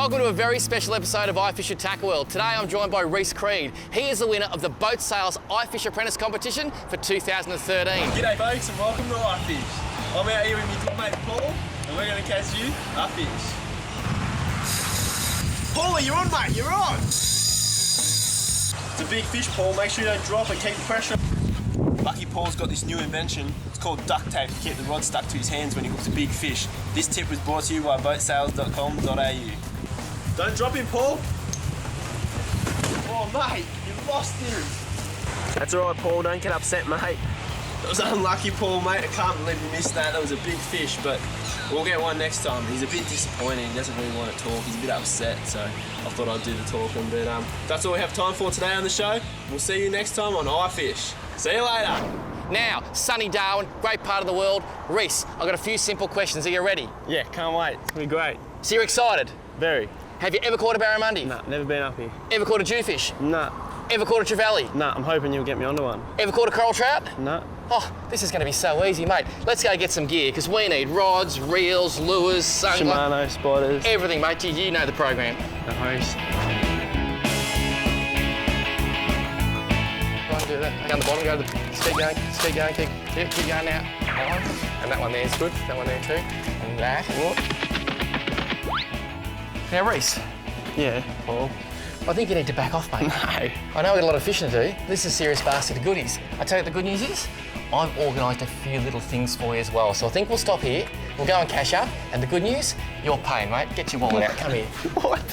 Welcome to a very special episode of IFISH Tackle World. Today I'm joined by Rhys Creed. He is the winner of the Boat Sales IFISH Apprentice competition for 2013. G'day folks and welcome to IFISH. I'm out here with my good mate Paul and we're going to catch you a fish. Paul, you're on mate, you're on! It's a big fish, Paul, make sure you don't drop it, keep the pressure. Lucky Paul's got this new invention, it's called duct tape to keep the rod stuck to his hands when he hooks a big fish. This tip was brought to you by boatsales.com.au. Don't drop him, Paul. Oh mate, you lost him. That's alright Paul, don't get upset mate. That was unlucky Paul mate, I can't believe you missed that. That was a big fish, but we'll get one next time. He's a bit disappointed, he doesn't really want to talk, he's a bit upset, so I thought I'd do the talking. But that's all we have time for today on the show. We'll see you next time on iFish. See you later. Now, sunny Darwin, great part of the world. Rhys, I've got a few simple questions. Are you ready? Yeah, can't wait. It's gonna be great. So you're excited? Very. Have you ever caught a barramundi? Nah, never been up here. Ever caught a jewfish? Nah. Ever caught a trevally? Nah, I'm hoping you'll get me onto one. Ever caught a coral trout? Nah. Oh, this is going to be so easy, mate. Let's go get some gear, because we need rods, reels, lures, sunglasses. Shimano, spotters. Everything, mate. You know the program. No worries. Do that. Down the bottom, go to the speed going, keep going now. That one. And that one there is good. That one there too. And that. Whoop. Now, Rhys. Yeah, Paul. I think you need to back off, mate. No. I know we've got a lot of fishing to do. This is a serious basket of goodies. I tell you what the good news is, I've organised a few little things for you as well. So I think we'll stop here, we'll go and cash up, and the good news, you're paying, mate. Get your wallet out, come here. What?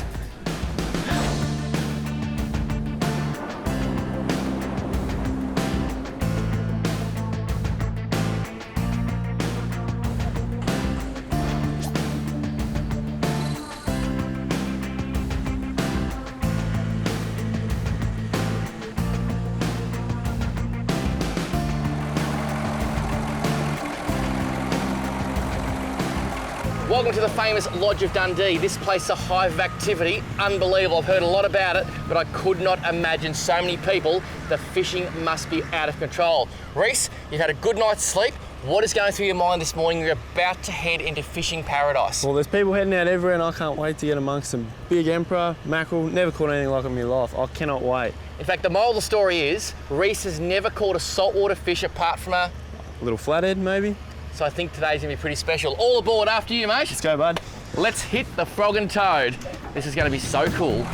Welcome to the famous Lodge of Dundee. This place is a hive of activity. Unbelievable. I've heard a lot about it, but I could not imagine so many people. The fishing must be out of control. Rhys, you've had a good night's sleep. What is going through your mind this morning? You're about to head into fishing paradise. Well, there's people heading out everywhere and I can't wait to get amongst some big emperor, mackerel. Never caught anything like it in my life. I cannot wait. In fact, the moral of the story is, Rhys has never caught a saltwater fish apart from a little flathead, maybe? So I think today's gonna be pretty special. All aboard after you, mate. Let's go, bud. Let's hit the frog and toad. This is gonna be so cool.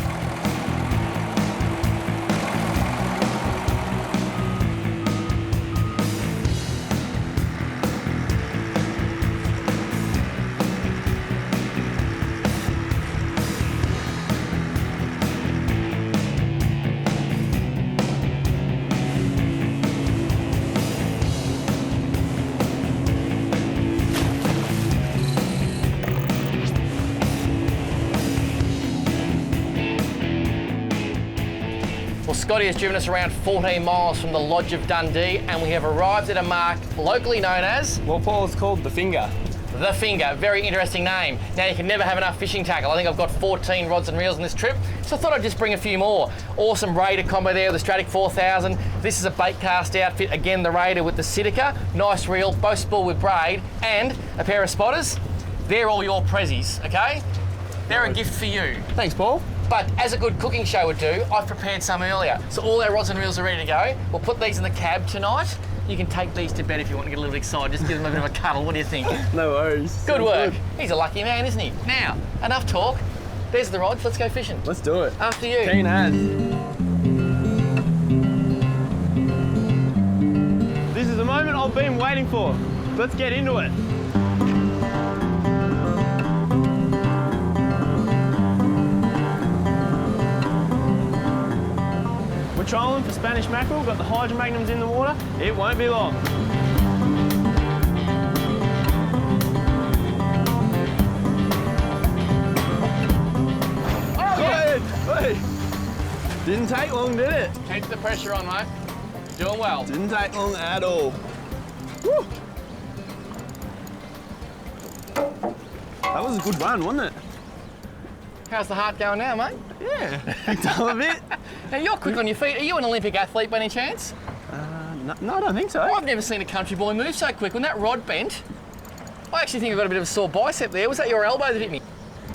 Well, Scotty has driven us around 14 miles from the Lodge of Dundee and we have arrived at a mark locally known as... Well, Paul, it's called The Finger. The Finger, very interesting name. Now you can never have enough fishing tackle. I think I've got 14 rods and reels on this trip, so I thought I'd just bring a few more. Awesome Raider combo there with the Stratic 4000. This is a bait cast outfit, again the Raider with the Sitica. Nice reel, both spool with braid, and a pair of spotters. They're all your prezzies, okay? They're a gift for you. Thanks, Paul. But as a good cooking show would do, I've prepared some earlier. So all our rods and reels are ready to go. We'll put these in the cab tonight. You can take these to bed if you want to get a little excited. Just give them a bit of a cuddle. What do you think? No worries. Good work. He's a lucky man, isn't he? Now, enough talk. There's the rods. Let's go fishing. Let's do it. After you. Keen as. This is the moment I've been waiting for. Let's get into it. We're trolling for Spanish mackerel, got the hydromagnums in the water. It won't be long. Oh, yeah. Hey. Didn't take long, did it? Keep the pressure on, mate. Doing well. Didn't take long at all. Woo. That was a good run, wasn't it? How's the heart going now, mate? Yeah, picked up a bit. Now, you're quick on your feet. Are you an Olympic athlete by any chance? No, I don't think so. I've never seen a country boy move so quick. When that rod bent, I actually think I've got a bit of a sore bicep there. Was that your elbow that hit me?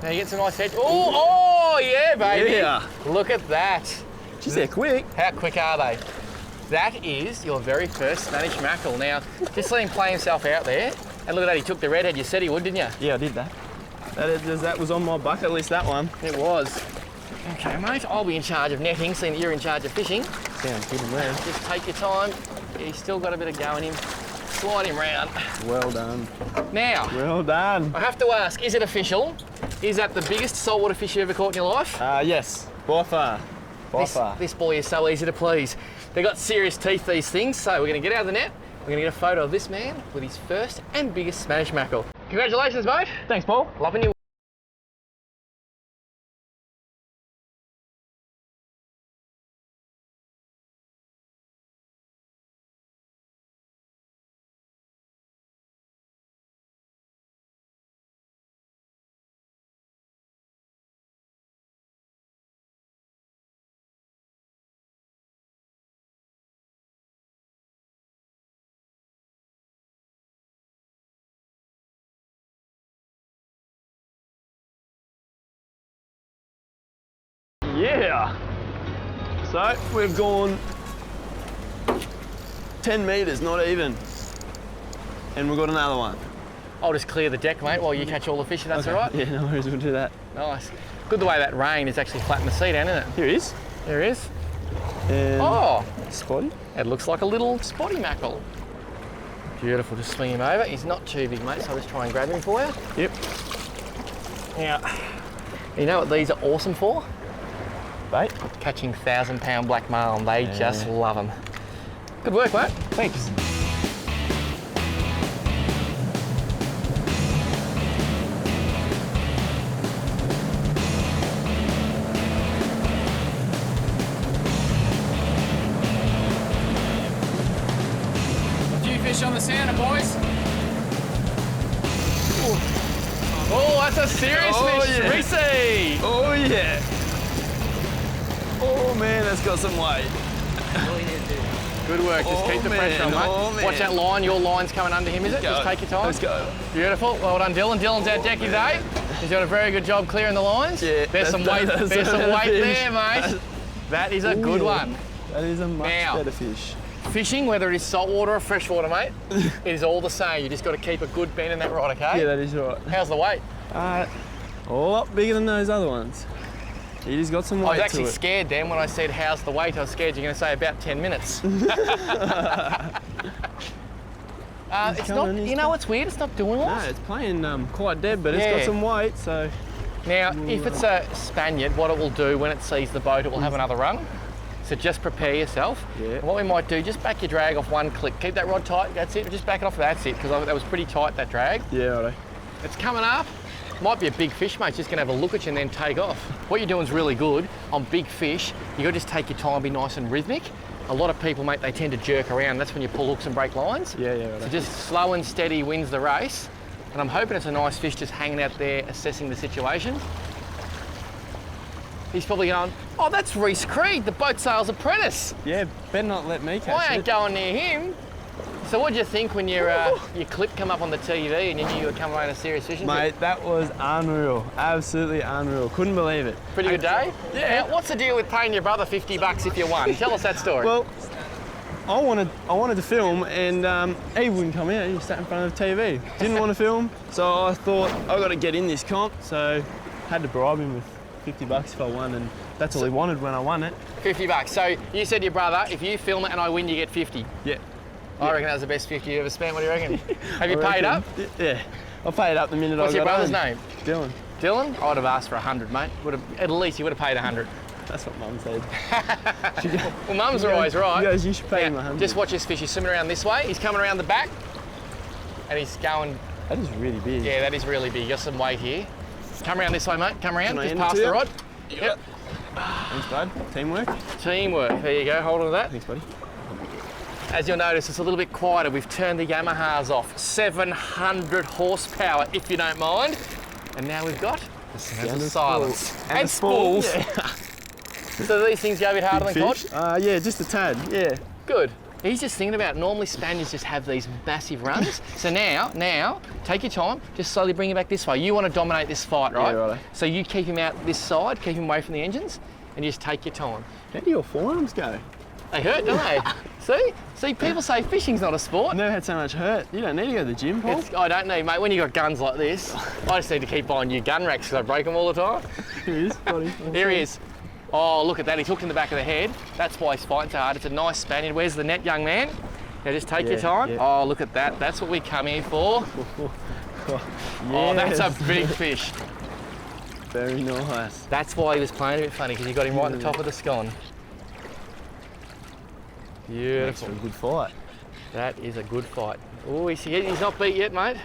Now you get some nice edge. Oh, yeah, baby. Yeah. Look at that. Geez, they're quick. How quick are they? That is your very first Spanish mackerel. Now, just let him play himself out there. And look at that, he took the redhead. You said he would, didn't you? Yeah, I did that. That was on my bucket list, that one. It was. Okay, mate, I'll be in charge of netting, seeing that you're in charge of fishing. Sounds good to me. Just take your time. He's still got a bit of go in him. Slide him round. Well done. Now, Well done. I have to ask, is it official? Is that the biggest saltwater fish you ever caught in your life? Yes, by far. By far. This boy is so easy to please. They've got serious teeth, these things, so we're going to get out of the net. We're going to get a photo of this man with his first and biggest Spanish mackerel. Congratulations, mate. Thanks, Paul. Loving you. Yeah. So we've gone 10 metres, not even. And we've got another one. I'll just clear the deck, mate, while you catch all the fish, if that's all right. Yeah, no worries, we'll do that. Nice. Good the way that rain is actually flattened the seat, isn't it? Here he is. There he is. And Oh, spotty. it looks like a little spotty mackerel. Beautiful, just swing him over. He's not too big, mate, so I'll just try and grab him for you. Yep. Now, you know what these are awesome for? Bait. Catching 1,000-pound black marlin. They just love them. Good work, mate. Thanks. A few fish on the sounder, boys. Oh, that's a serious fish. yeah. Rhysy. Oh yeah. Oh man, that's got some weight. Good work. Just keep the pressure on, mate. Oh, man. Watch that line. Your line's coming under him, is it? Just take your time. Let's go. Beautiful. Well done, Dylan. Dylan's out decky today. He's doing a very good job clearing the lines. Yeah, There's some weight. There's some weight there, mate. That is a good one. That is a much Now, better fish. Fishing, whether it is saltwater or freshwater, mate, it is all the same. You just got to keep a good bend in that rod, okay? Yeah, that is right. How's the weight? A lot bigger than those other ones. He just got some weight I was actually to it. scared then when I said, how's the weight? I was scared you're going to say about 10 minutes. It's not, you know what's weird? It's not doing No, what? it's playing quite dead, but it's Yeah. got some weight, so... Now, if it's a Spaniard, what it will do when it sees the boat, it will have another run. So just prepare yourself. Yeah. And what we might do, just back your drag off one click. Keep that rod tight, that's it. Just back it off, that's it, because that was pretty tight, that drag. Yeah, righto. It's coming up. Might be a big fish, mate. It's just going to have a look at you and then take off. What you're doing is really good. On big fish, you got to just take your time, be nice and rhythmic. A lot of people, mate, they tend to jerk around. That's when you pull hooks and break lines. Yeah, righto. So just slow and steady wins the race. And I'm hoping it's a nice fish just hanging out there assessing the situation. He's probably going, oh, that's Rhys Creed, the boat sales apprentice. Yeah, better not let me catch I ain't it. going near him. So what did you think when your clip come up on the TV and you knew you were coming away on a serious fishing trip? Mate, that was unreal. Absolutely unreal. Couldn't believe it. Pretty good day? Yeah. Now, what's the deal with paying your brother $50 if you won? Tell us that story. Well, I wanted to film and he wouldn't come out. He sat in front of the TV. Didn't want to film, so I thought I got to get in this comp. So had to bribe him with $50 if I won, and that's all he wanted when I won it. $50. So you said to your brother, if you film it and I win, you get 50. Yeah. I reckon that was the best 50 you ever spent. What do you reckon? Have you I paid up? reckon. Yeah. I paid up the minute What's I your got brother's home. name? Dylan. Dylan? I would have asked for 100, mate. At least you would have paid 100. That's what Mum said. Well, mums are always right. He goes, you should pay him Now, 100. just watch this fish. He's swimming around this way. He's coming around the back. And he's going, That is really big. yeah, that is really big. You got some weight here. Come around this way, mate. Come around. Can I Just hand it past to the you? rod. Yep. Thanks, bud. Teamwork. Teamwork. There you go. Hold on to that. Thanks, buddy. As you'll notice, it's a little bit quieter. We've turned the Yamahas off. 700 horsepower, if you don't mind. And now we've got the sounds of silence. And spools. Yeah. So do these things go a bit harder than cod? Yeah, just a tad. Yeah. Good. He's just thinking about it. Normally Spaniards just have these massive runs. So now, take your time, just slowly bring him back this way. You want to dominate this fight, right? Yeah, righto. So you keep him out this side, keep him away from the engines, and you just take your time. How do your forearms go? They hurt, don't they? See, people say fishing's not a sport. I've never had so much hurt. You don't need to go to the gym, Paul. I don't need, mate. When you got guns like this, I just need to keep buying new gun racks because I break them all the time. Here he is, buddy. Here he is. Oh, look at that. He's hooked in the back of the head. That's why he's fighting so hard. It's a nice Spaniard. Where's the net, young man? Now just take your time. Yeah. Oh, look at that. That's what we come here for. Oh, that's a big fish. Very nice. That's why he was playing a bit funny, because you got him right on the top of the scone. Beautiful. That's a good fight. That is a good fight. Oh, he's not beat yet, mate.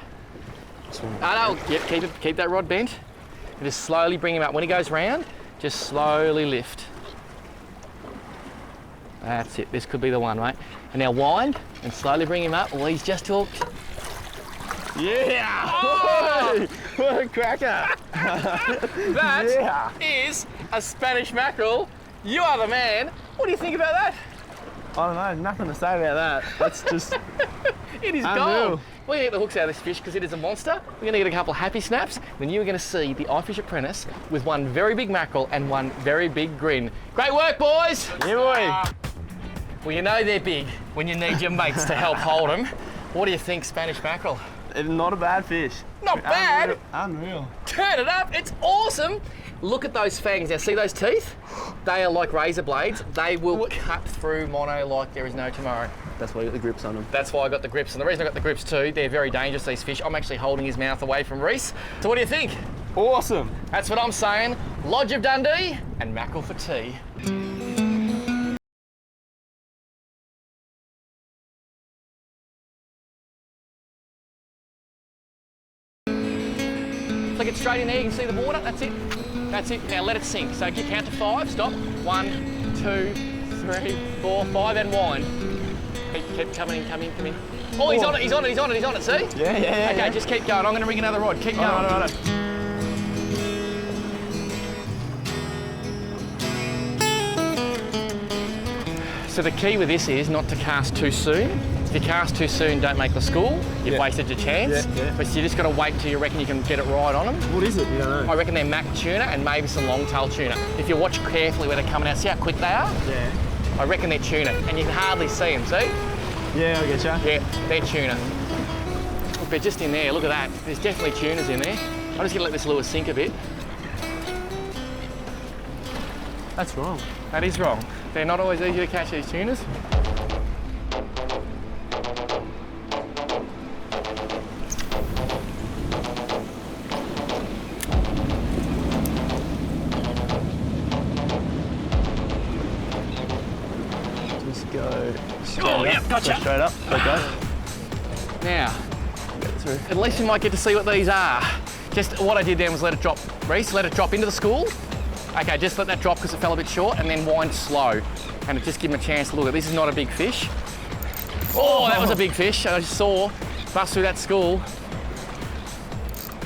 Oh, no. Yep, keep that rod bent. And just slowly bring him up. When he goes round, just slowly lift. That's it. This could be the one, mate. And now wind and slowly bring him up. Well, he's just hooked. Yeah! Oh! What a cracker! That is a Spanish mackerel. You are the man. What do you think about that? I don't know, nothing to say about that. That's just It is unreal. gold. We're going to get the hooks out of this fish because it is a monster. We're going to get a couple of happy snaps. Then you're going to see the IFISH Apprentice with one very big mackerel and one very big grin. Great work, boys. Yeah, boy. Well, you know they're big when you need your mates to help hold them. What do you think, Spanish mackerel? It's not a bad fish. Not bad. Unreal. Turn it up. It's awesome. Look at those fangs. Now, see those teeth? They are like razor blades. They will cut through mono like there is no tomorrow. That's why you got the grips on them. That's why I got the grips. And the reason I got the grips too, they're very dangerous, these fish. I'm actually holding his mouth away from Rhys. So what do you think? Awesome. That's what I'm saying. Lodge of Dundee and mackerel for tea. Flick it straight in there, you can see the water, that's it. That's it, now let it sink. So count to 5, stop. 1, 2, 3, 4, 5, and wind. Keep coming in. Oh, he's on it, see? Yeah. Okay, just keep going. I'm going to ring another rod. Keep going. Right. So the key with this is not to cast too soon. If you cast too soon, don't make the school. You've wasted your chance. Yeah. But you just got to wait until you reckon you can get it right on them. What is it? You don't know. I reckon they're mac tuna and maybe some long-tailed tuna. If you watch carefully where they're coming out, see how quick they are? Yeah. I reckon they're tuna, and you can hardly see them, see? Yeah, I get ya. Yeah, they're tuna. Look, they're just in there, look at that. There's definitely tunas in there. I'm just gonna let this lure sink a bit. That's wrong. That is wrong. They're not always easy to catch, these tunas. Just go straight Oh, up. yeah, gotcha. Go straight up. Okay. Now, at least we might get to see what these are. Just what I did then was let it drop, Rhys, let it drop into the school. Okay, just let that drop because it fell a bit short, and then wind slow. And it just give them a chance to look at. This is not a big fish. Oh, that was a big fish. I just saw bust through that school.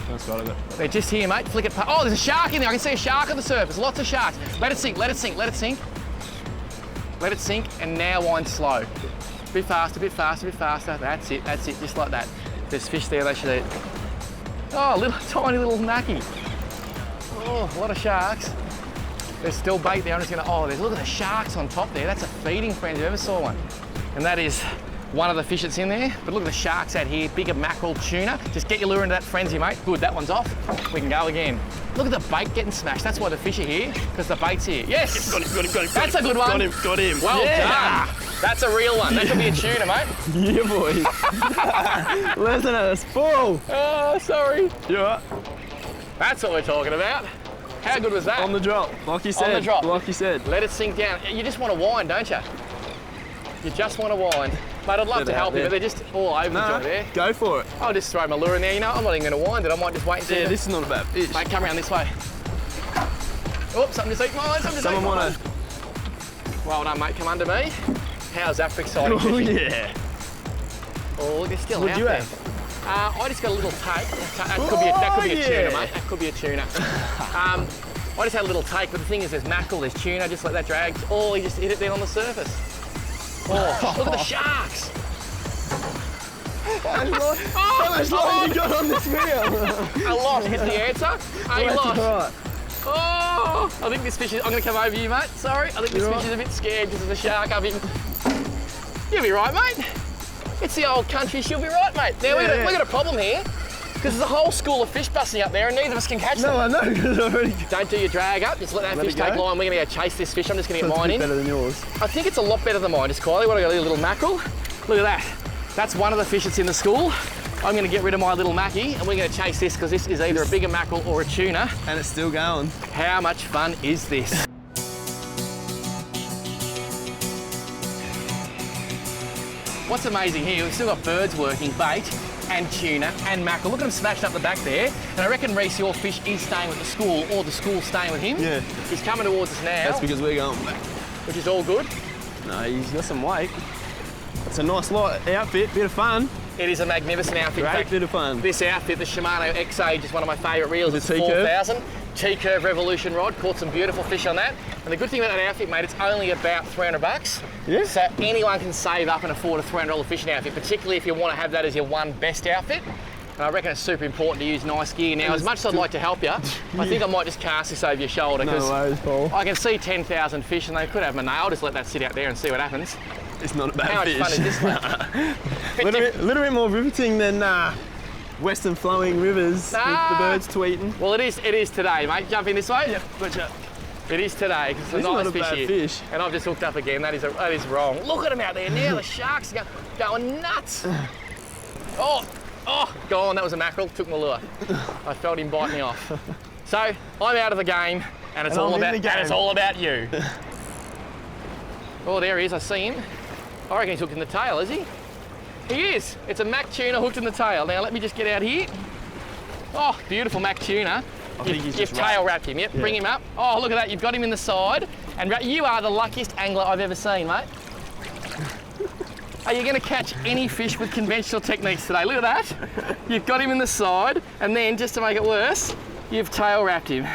That's got it. They're just here, mate. Flick it. Oh, there's a shark in there. I can see a shark on the surface. Lots of sharks. Let it sink, let it sink, let it sink. Let it sink, and now wind slow. A bit faster, a bit faster, a bit faster. That's it, just like that. There's fish there, they should eat. Oh, little, tiny little mackie. Oh, a lot of sharks. There's still bait there. I'm just gonna, look at the sharks on top there. That's a feeding frenzy, if I ever saw one. And that is one of the fish that's in there. But look at the sharks out here, bigger mackerel, tuna. Just get your lure into that frenzy, mate. Good, that one's off. We can go again. Look at the bait getting smashed. That's why the fish are here, because the bait's here. Yes! Got him. That's a good one. Got him. Well done. That's a real one. That could be a tuna, mate. Yeah, boy. Listen to this full. Oh, sorry. You all right? That's what we're talking about. How good was that? On the drop, like you said. On the drop. Like you said. Let it sink down. You just want to wind, don't you? You just want to wind. Mate, I'd love to help you, but they're just all over the joint there. Go for it. I'll just throw my lure in there. You know, I'm not even going to wind it. I might just wait and see. Yeah, this is not a bad fish. Mate, come around this way. Oops, something just eaten mine. Someone want to... Well done, mate. Come under me. How's that for exciting Oh, fishing? yeah. Oh, look, it's still What out do you there. have? I just got a little take. That could be a tuna, mate. That could be a tuna. I just had a little take, but the thing is there's mackerel, there's tuna, just let that drag. Oh, you just hit it there on the surface. Oh, look at the sharks. How much line you got on this reel? A lot is the answer. A lot. Right. Oh, I think this fish is, I'm going to come over you, mate. Sorry, I think this fish is a bit scared because there's a shark up in. You'll be right, mate. It's the old country, she'll be right, mate. Now, we've got a problem here because there's a whole school of fish busting up there and neither of us can catch them. No, I know, because I already... Don't do your drag up, just let that fish take line. We're going to go chase this fish. I'm just going to get mine in. better than yours. I think it's a lot better than mine, just quietly. What, I got a little mackerel? Look at that. That's one of the fish that's in the school. I'm going to get rid of my little mackie and we're going to chase this because this is either a bigger mackerel or a tuna. And it's still going. How much fun is this? What's amazing here, we've still got birds working, bait and tuna and mackerel. Look at them smashing up the back there. And I reckon, Rhys, your fish is staying with the school or the school's staying with him. Yeah. He's coming towards us now. That's because we're going back. Which is all good. No, he's got some weight. It's a nice light outfit, bit of fun. It is a magnificent outfit. Great bit of fun. This outfit, the Shimano X-Age, is one of my favourite reels. It's T-curve? 4,000. T-curve Revolution rod, caught some beautiful fish on that. And the good thing about that outfit, mate, it's only about 300 bucks. Yeah. So anyone can save up and afford a $300 fishing outfit, particularly if you want to have that as your one best outfit. And I reckon it's super important to use nice gear. Now, as much as I'd like to help you, I think I might just cast this over your shoulder because I can see 10,000 fish and they could have my nail. Just let that sit out there and see what happens. It's not a bad How fish. much fun is this, mate? A little bit more riveting than western flowing rivers with the birds tweeting. Well, it is today, mate. Jump in this way. Yeah, gotcha. It is today because it's a This is nice not a fish bad here. fish. And I've just hooked up again. That is wrong. Look at them out there now. The sharks are going nuts. Oh, gone. That was a mackerel. Took my lure. I felt him bite me off. So I'm out of the game, and it's all about you. Oh, there he is. I see him. I reckon he's hooked in the tail, is he? He is. It's a mac tuna hooked in the tail. Now let me just get out here. Oh, beautiful mac tuna. You've tail wrapped him. Yep, bring him up. Oh, look at that. You've got him in the side. And you are the luckiest angler I've ever seen, mate. Are you going to catch any fish with conventional techniques today? Look at that. You've got him in the side, and then, just to make it worse, you've tail wrapped him.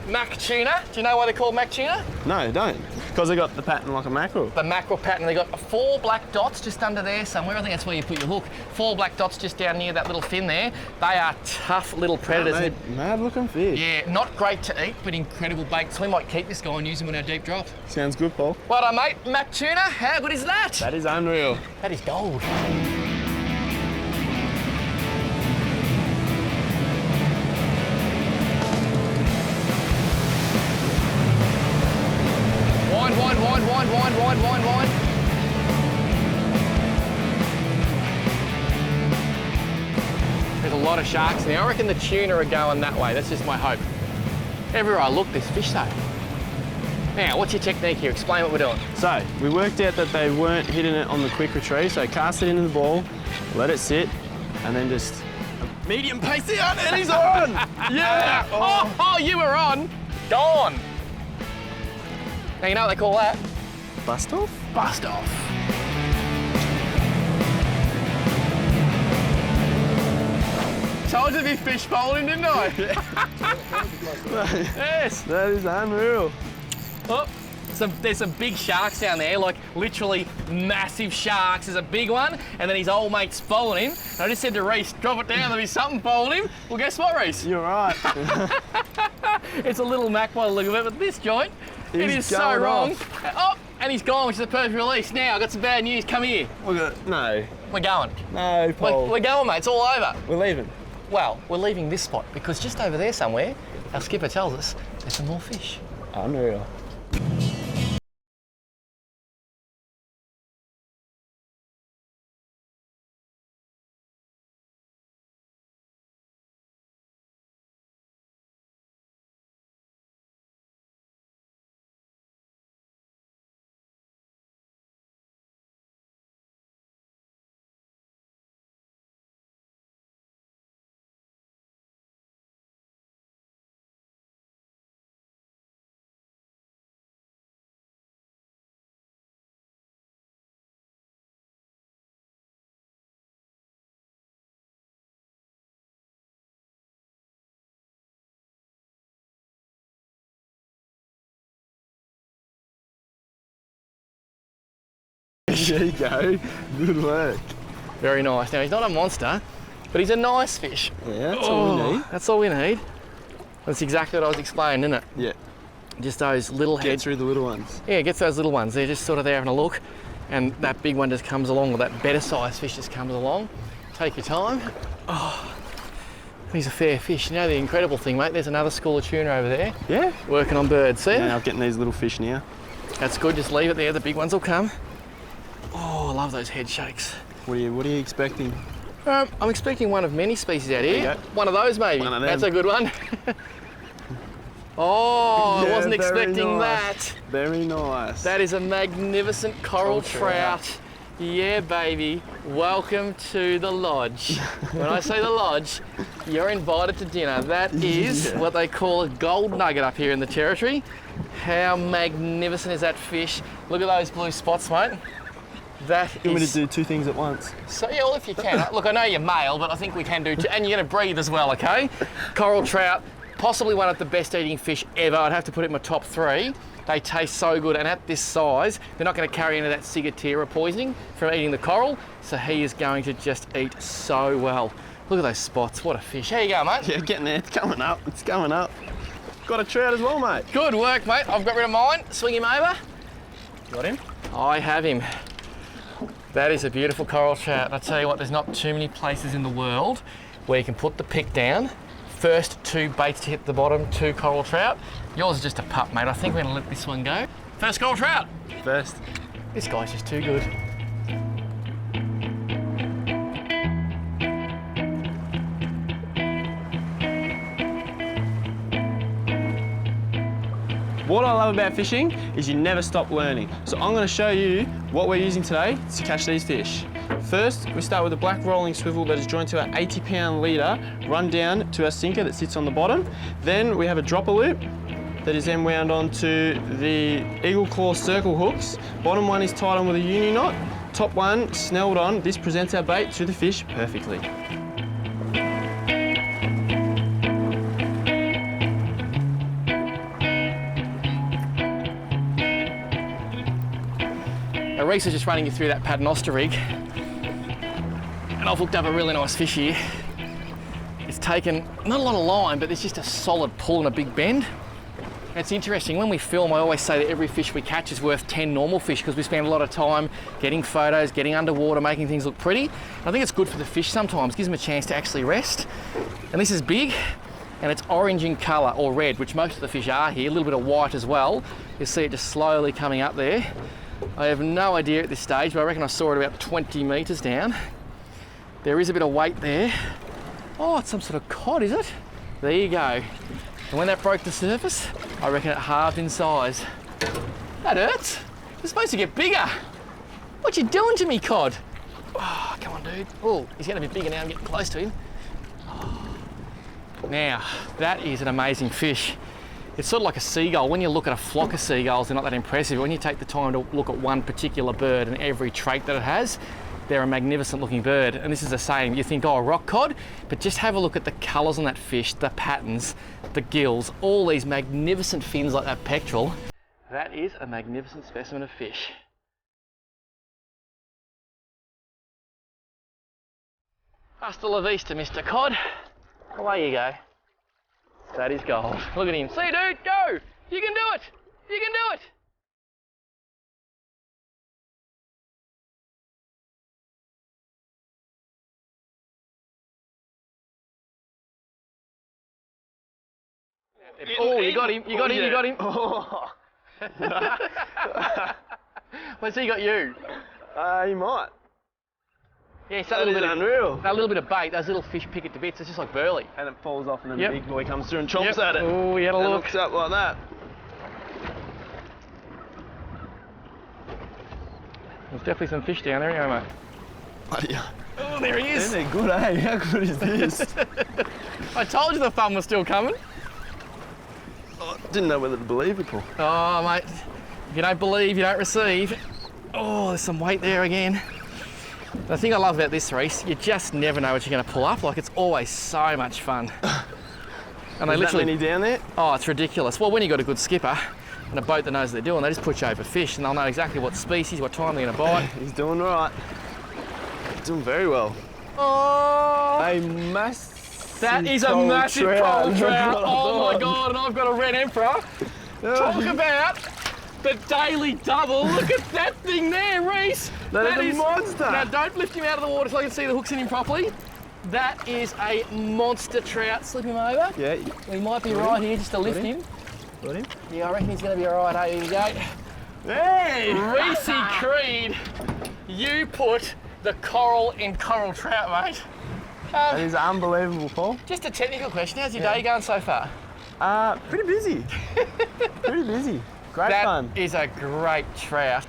Mac tuna. Do you know why they're called mac tuna? No, don't. Because they got the pattern like a mackerel. The mackerel pattern. They got 4 black dots just under there somewhere. I think that's where you put your hook. 4 black dots just down near that little fin there. They are tough little predators. Mad looking fish. Yeah, not great to eat, but incredible bait. So we might keep this guy and use him on our deep drop. Sounds good, Paul. Well done, mate. Mac tuna. How good is that? That is unreal. That is gold. Wind. There's a lot of sharks now. I reckon the tuna are going that way. That's just my hope. Everywhere I look, there's fish though. Now, what's your technique here? Explain what we're doing. So, we worked out that they weren't hitting it on the quick retrieve, so cast it into the ball, let it sit, and then just a medium pace out, and he's on! Yeah! Oh, you were on. Gone. Now, you know what they call that? Bust off? Bust off. Told you to be fish bowling, didn't I? Yes. That is unreal. Oh, there's some big sharks down there, like literally massive sharks. There's a big one, and then his old mate's following him. And I just said to Rhys, drop it down, there'll be something following him. Well, guess what, Rhys? You're right. It's a little mac by the look of it, but this joint, it is so wrong. Oh, and he's gone, which is a perfect release. Now, I've got some bad news. Come here. No. We're going. No, Paul. We're going, mate. It's all over. We're leaving. Well, we're leaving this spot because just over there somewhere, our skipper tells us there's some more fish. Unreal. There you go. Good work. Very nice. Now, he's not a monster, but he's a nice fish. Yeah, that's all we need. That's all we need. That's exactly what I was explaining, isn't it? Yeah. Just those little Get heads. through the little ones. Yeah, gets those little ones. They're just sort of there having a look, and that big one just comes along, or that better sized fish just comes along. Take your time. Oh, he's a fair fish. You know the incredible thing, mate? There's another school of tuna over there. Yeah. Working on birds. See? Now I'm getting these little fish now. That's good. Just leave it there. The big ones will come. Oh, I love those head shakes. What are you expecting? I'm expecting one of many species out There you here. go. One of those, maybe. One of them. That's a good one. Oh, Yeah, I wasn't very expecting nice. that. Very nice. That is a magnificent coral trout. Yeah, baby. Welcome to the lodge. When I say the lodge, you're invited to dinner. That is what they call a gold nugget up here in the territory. How magnificent is that fish? Look at those blue spots, mate. That You want me is... to do two things at once? So, yeah, well, if you can. Look, I know you're male, but I think we can do two. And you're going to breathe as well, okay? Coral trout, possibly one of the best eating fish ever. I'd have to put it in my top 3. They taste so good, and at this size, they're not going to carry into that ciguatera poisoning from eating the coral, so he is going to just eat so well. Look at those spots. What a fish. How you going, mate? Yeah, getting there. It's coming up. It's coming up. Got a trout as well, mate. Good work, mate. I've got rid of mine. Swing him over. Got him? I have him. That is a beautiful coral trout. I tell you what, there's not too many places in the world where you can put the pick down. First 2 baits to hit the bottom, 2 coral trout. Yours is just a pup, mate. I think we're gonna let this one go. First coral trout. First. This guy's just too good. What I love about fishing is you never stop learning. So I'm going to show you what we're using today to catch these fish. First, we start with a black rolling swivel that is joined to our 80-pound leader, run down to our sinker that sits on the bottom. Then we have a dropper loop that is then wound onto the eagle claw circle hooks. Bottom one is tied on with a uni knot. Top one snelled on. This presents our bait to the fish perfectly. Now, Rhys is just running you through that paternoster rig, and I've hooked up a really nice fish here. It's taken not a lot of line, but there's just a solid pull and a big bend. And it's interesting, when we film, I always say that every fish we catch is worth 10 normal fish because we spend a lot of time getting photos, getting underwater, making things look pretty. And I think it's good for the fish sometimes, gives them a chance to actually rest. And this is big, and it's orange in colour, or red, which most of the fish are here, a little bit of white as well. You'll see it just slowly coming up there. I have no idea at this stage, but I reckon I saw it about 20 metres down. There is a bit of weight there. Oh, it's some sort of cod, is it? There you go. And when that broke the surface, I reckon it halved in size. That hurts. It's supposed to get bigger. What you doing to me, cod? Oh, come on, dude. Oh, he's getting a bit bigger now. I'm getting close to him. Oh. Now, that is an amazing fish. It's sort of like a seagull. When you look at a flock of seagulls, they're not that impressive. When you take the time to look at one particular bird and every trait that it has, they're a magnificent looking bird. And this is the same. You think, oh, a rock cod? But just have a look at the colours on that fish, the patterns, the gills, all these magnificent fins like that pectoral. That is a magnificent specimen of fish. Hasta la vista, Mr. Cod. Away you go. That is gold. Look at him. See, dude, go! You can do it! You can do it! Oh, you got him, you got him, you got him. Oh. What's he got you? He might. Yeah, That is unreal. That little bit of bait, those little fish pick it to bits. It's just like burley. And it falls off and then Yep. the big boy comes through and chomps at it. Oh, you had a And look. looks up like that. There's definitely some fish down there, anyway, mate. Bloody hell. Oh, there he is. They're good, eh? How good is this? I told you the fun was still coming. Didn't know whether to believe it, Paul. Oh, mate, if you don't believe, you don't receive. Oh, there's some weight there again. The thing I love about this, Rhys, you just never know what you're going to pull up. Like, it's always so much fun. And they Is literally... that many down there? Oh, it's ridiculous. Well, when you've got a good skipper, and a boat that knows what they're doing, they just put you over fish and they'll know exactly what species, what time they're going to bite. He's doing right. He's doing very well. Oh! A massive That is a massive coral trout. Oh my God, and I've got a red emperor. Talk about the daily double. Look at that thing there, Rhys. That is a monster. Now don't lift him out of the water so I can see the hooks in him properly. That is a monster trout. Slip him over. Yeah. He might be right here just to lift him. Got him? Yeah, I reckon he's going to be all right. Hey, here we go. Hey! Rhys Creed, you put the coral in coral trout, mate. That is unbelievable, Paul. Just a technical question. How's your day going so far? Pretty busy. Pretty busy. Great fun. That is a great trout.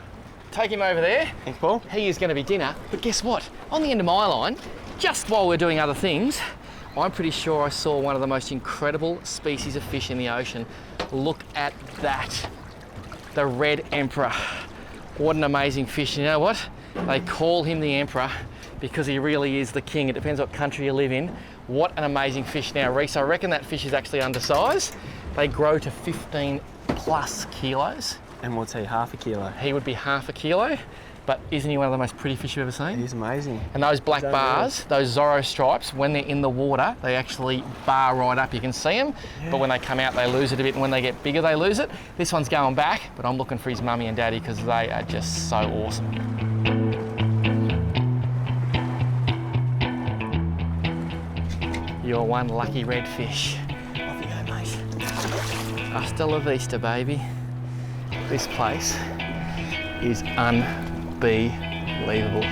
Take him over there. Thanks, Paul. He is going to be dinner. But guess what? On the end of my line, just while we're doing other things, I'm pretty sure I saw one of the most incredible species of fish in the ocean. Look at that. The red emperor. What an amazing fish. You know what? They call him the emperor because he really is the king. It depends what country you live in. What an amazing fish. Now, Rhys, I reckon that fish is actually undersized. They grow to 15 plus kilos. And what's he, half a kilo? He would be half a kilo, but isn't he one of the most pretty fish you've ever seen? He's amazing. And those black bars, those Zorro stripes, when they're in the water, they actually bar right up. You can see them, but when they come out, they lose it a bit, and when they get bigger, they lose it. This one's going back, but I'm looking for his mummy and daddy because they are just so awesome. You're one lucky red fish. Off you go, mate. Hasta la vista, baby. This place is unbelievable.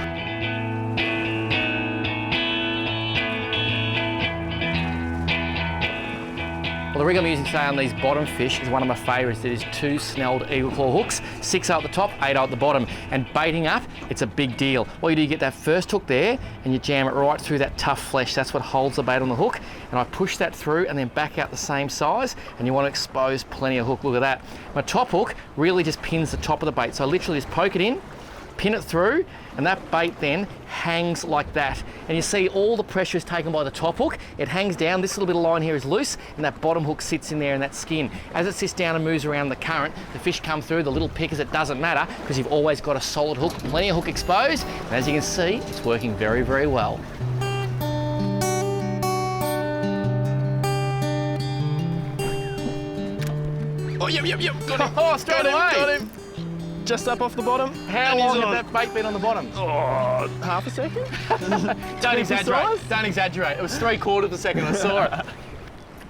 Well, the rig I'm using today on these bottom fish is one of my favourites. It is 2 snelled eagle claw hooks, 6 out the top, 8 out the bottom. And baiting up, it's a big deal. All you do, you get that first hook there and you jam it right through that tough flesh. That's what holds the bait on the hook. And I push that through and then back out the same size, and you want to expose plenty of hook. Look at that. My top hook really just pins the top of the bait. So I literally just poke it in, pin it through, and that bait then hangs like that. And you see all the pressure is taken by the top hook. It hangs down, this little bit of line here is loose, and that bottom hook sits in there in that skin. As it sits down and moves around the current, the fish come through, the little pickers, it doesn't matter, because you've always got a solid hook, plenty of hook exposed, and as you can see, it's working very, very well. Oh, yep, got him. Oh, straight away. Got him. Just up off the bottom. How long had that bait been on the bottom? Oh, half a second? Don't exaggerate. Don't exaggerate. It was 3/4 of a second I saw it.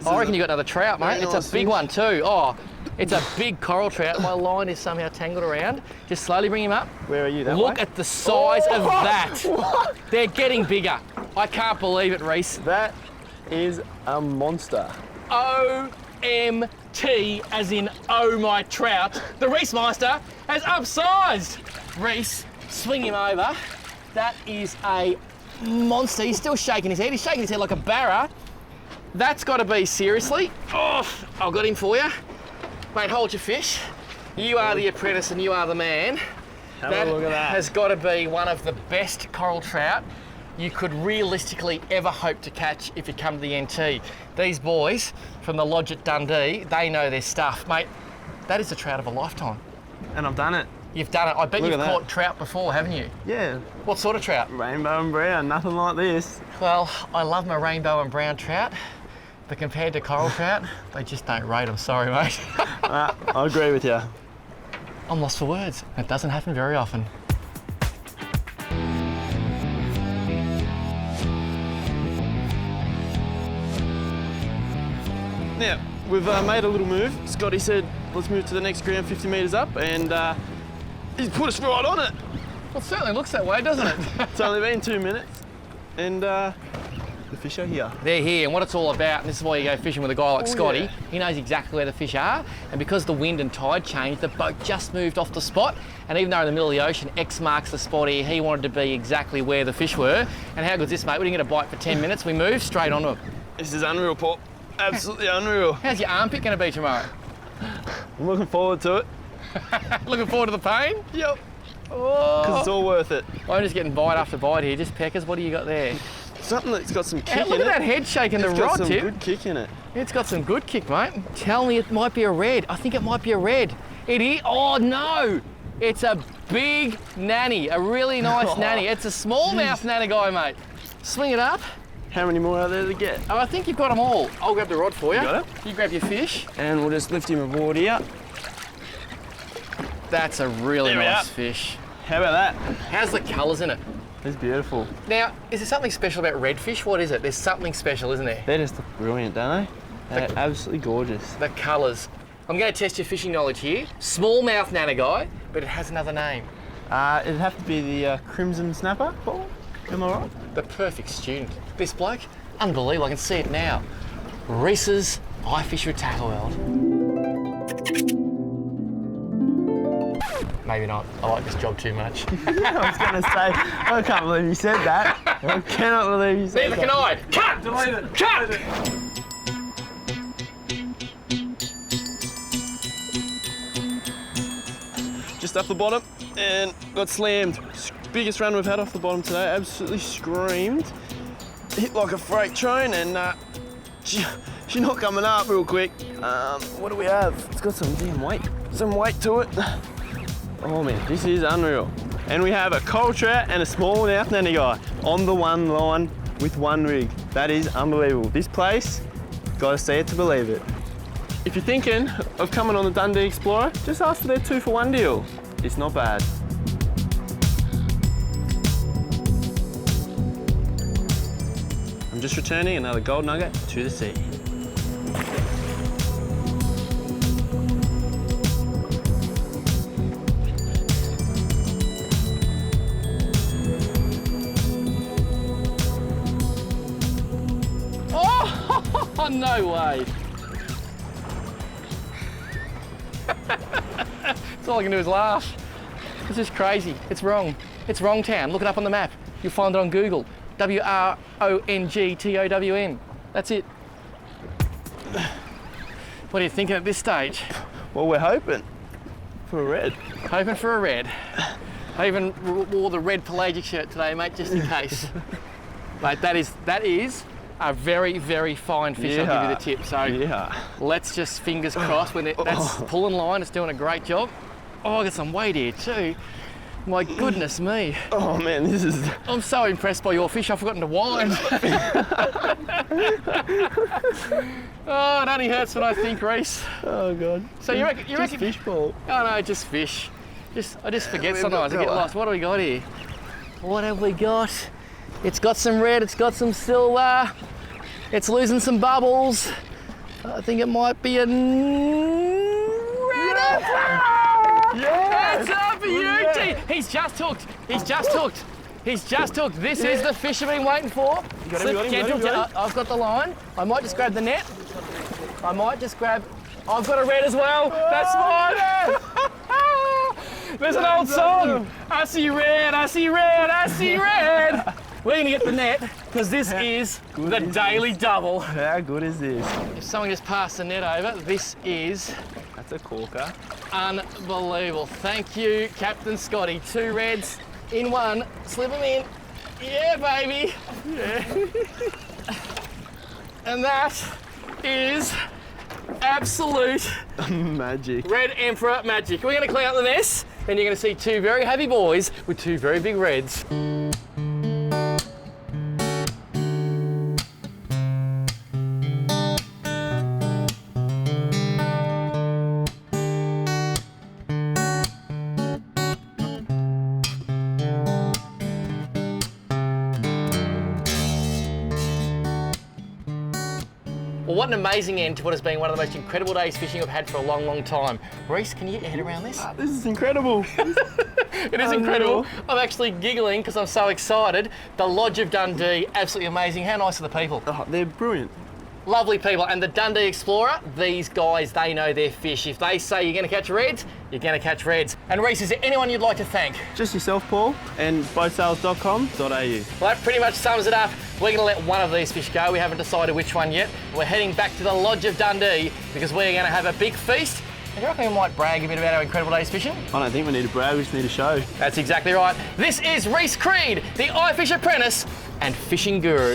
I reckon you got another trout, mate. It's a big one too. Oh, it's a big coral trout. My line is somehow tangled around. Just slowly bring him up. Where are you? That Look way? at the size of that. What? They're getting bigger. I can't believe it, Rhys. That is a monster. OMT, as in oh my trout. The Rhys Meister has upsized. Rhys, swing him over. That is a monster. He's still shaking his head. He's shaking his head like a barra. That's got to be, seriously. Oh, I've got him for you. Mate, hold your fish. You are the apprentice and you are the man. Have a look at that. Has got to be one of the best coral trout you could realistically ever hope to catch if you come to the NT. These boys from the lodge at Dundee, they know their stuff. Mate, that is a trout of a lifetime. And I've done it. You've done it. I bet Look you've at that. caught trout before, haven't you? Yeah. What sort of trout? Rainbow and brown, nothing like this. Well, I love my rainbow and brown trout, but compared to coral trout, they just don't rate them. Sorry, mate. I agree with you. I'm lost for words. It doesn't happen very often. Now, we've made a little move. Scotty said, let's move to the next ground 50 metres up, and he's put us right on it. Well, it certainly looks that way, doesn't it? It's only been 2 minutes, and the fish are here. They're here, and what it's all about, and this is why you go fishing with a guy like Scotty, yeah. he knows exactly where the fish are, and because the wind and tide changed, the boat just moved off the spot, and even though in the middle of the ocean, X marks the spot here, he wanted to be exactly where the fish were. And how good's this, mate? We didn't get a bite for 10 minutes, we moved straight onto him. This is unreal, Paul. Absolutely unreal. How's your armpit going to be tomorrow? I'm looking forward to it. Looking forward to the pain? Yep. Oh. Because it's all worth it. I'm just getting bite after bite here, just peckers. What do you got there? Something that's got some kick in it. Look at that head shaking the It's got rod some tip. good kick in it. It's got some good kick, mate. Tell me it might be a red. I think it might be a red. It is, oh no! It's a big nanny, a really nice nanny. It's a smallmouth nanny guy, mate. Swing it up. How many more are there to get? Oh, I think you've got them all. I'll grab the rod for you. You got it? You grab your fish. And we'll just lift him aboard here. That's a really There we nice are. fish. How about that? How's the colours in it? It's beautiful. Now, is there something special about redfish? What is it? There's something special, isn't there? They just look brilliant, don't they? They're absolutely gorgeous. The colours. I'm going to test your fishing knowledge here. Smallmouth nanny, but it has another name. It'd have to be the crimson snapper, Paul. Am I right? The perfect student. This bloke, unbelievable, I can see it now. Rhys's IFISH Tackle World. Maybe not, I like this job too much. I was going to say, I can't believe you said that. I cannot believe you said Neither that. can I. Cut! Delete it. Cut! Delete it. Just up the bottom and got slammed. Biggest run we've had off the bottom today. Absolutely screamed. Hit like a freight train and she's not coming up real quick. What do we have? It's got some damn weight. Some weight to it. Oh man, this is unreal. And we have a coral trout and a smallmouth nanny guy on the one line with one rig. That is unbelievable. This place, gotta see it to believe it. If you're thinking of coming on the Dundee Explorer, just ask for their 2-for-1 deal. It's not bad. I'm just returning another gold nugget to the sea. Oh, no way. That's all I can do is laugh. This is crazy. It's wrong. It's wrong town. Look it up on the map. You'll find it on Google. WRONGTOWN. That's it. What are you thinking at this stage? Well, we're hoping for a red. Hoping for a red. I even wore the red pelagic shirt today, mate, just in case. Mate, that is a very, very fine fish. Yeah. I'll give you the tip. So Yeah. let's just fingers crossed when that's pulling line. It's doing a great job. Oh, I got some weight here too. My goodness me. Oh man, this is... I'm so impressed by your fish, I've forgotten to wind. Oh, it only hurts when I think, Rhys. Oh god. So you reckon? Just fish ball. Oh no, just fish. I just forget We've sometimes. I got get lost. What do we got here? What have we got? It's got some red, it's got some silver. It's losing some bubbles. I think it might be a red. Yes! It's up for you, T. He's just hooked. He's just hooked. He's just hooked. This is the fish I've been waiting for. You got him, you got him. I've got the line. I might just grab the net. I might just grab... I've got a red as well. That's mine. There's an old song. I see red, I see red, I see red. We're going to get the net because this is the daily double. How good is this? If someone just passed the net over, this is That's a corker. unbelievable. Thank you, Captain Scotty. 2 reds in one. Slip them in. Yeah, baby. Yeah. And that is absolute Magic. Red Emperor magic. We're going to clean up the mess and you're going to see 2 very happy boys with 2 very big reds. Well, what an amazing end to what has been one of the most incredible days fishing I've had for a long, long time. Rhys, can you get your head around this? This is incredible. It is incredible. I'm actually giggling because I'm so excited. The Lodge of Dundee, absolutely amazing. How nice are the people? Oh, they're brilliant. Lovely people. And the Dundee Explorer, these guys, they know their fish. If they say you're going to catch reds, you're going to catch reds. And Rhys, is there anyone you'd like to thank? Just yourself, Paul, and boatsales.com.au. Well, that pretty much sums it up. We're going to let one of these fish go. We haven't decided which one yet. We're heading back to the Lodge of Dundee because we're going to have a big feast. And you reckon we might brag a bit about our incredible days fishing? I don't think we need a brag, we just need a show. That's exactly right. This is Rhys Creed, the IFISH Apprentice and Fishing Guru.